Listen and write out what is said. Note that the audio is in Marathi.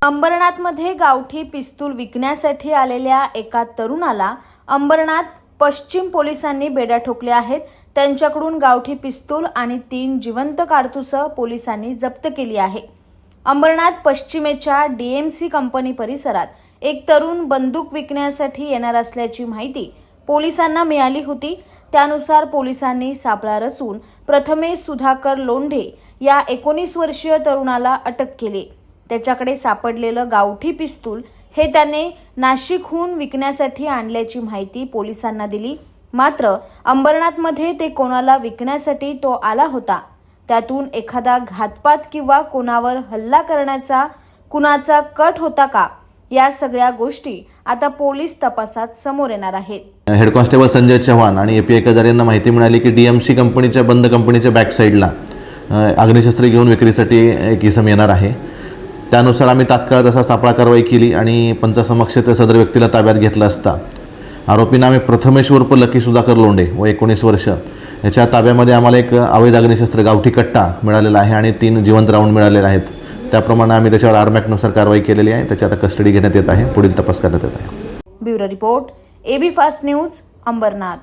अंबरनाथमध्ये गावठी पिस्तूल विकण्यासाठी आलेल्या एका तरुणाला अंबरनाथ पश्चिम पोलिसांनी बेड्या ठोकल्या आहेत। त्यांच्याकडून गावठी पिस्तूल आणि 3 जिवंत कारतूसं पोलिसांनी जप्त केली आहे। अंबरनाथ पश्चिमेच्या डीएमसी कंपनी परिसरात एक तरुण बंदूक विकण्यासाठी येणार असल्याची माहिती पोलिसांना मिळाली होती। त्यानुसार पोलिसांनी सापळा रचून प्रथमेश सुधाकर लोंढे या 19 वर्षीय तरुणाला अटक केली। त्याच्याकडे सापडलेलं गावठी पिस्तूल हे त्याने नाशिकहून विकण्यासाठी आणल्याची माहिती पोलिसांना दिली। मात्र अंबरनाथमध्ये ते कोणाला विकण्यासाठी तो आला होता, त्यातून एखादा घातपात किंवा कोणावर हल्ला करण्याचा कुणाचा कट होता का, या सगळ्या गोष्टी आता पोलीस तपासात समोर येणार आहेत। हेड कॉन्स्टेबल संजय चव्हाण आणि एपीआय कदार यांना माहिती मिळाली की डीएमसी कंपनीच्या बंद कंपनीच्या बॅक साईडला अग्निशस्त्र घेऊन विक्रीसाठी एक इसम येणार आहे। त्यानुसार आम्ही तात्काळ तसा सापळा कारवाई केली आणि पंचासमक्ष त्या सदर व्यक्तीला ताब्यात घेतलं असता आरोपींना आम्ही प्रथमेश उर्फ लकी सुधाकर लोंढे व 19 वर्ष याच्या ताब्यामध्ये आम्हाला एक अवैध अग्निशस्त्र गावठी कट्टा मिळालेला आहे आणि 3 जिवंत राऊंड मिळालेले आहेत। त्याप्रमाणे आम्ही त्याच्यावर आरमॅकनुसार कारवाई केलेली आहे। त्याची आता कस्टडी घेण्यात येत आहे, पुढील तपास करण्यात येत आहे। Bureau report, AB fast news, Ambernath.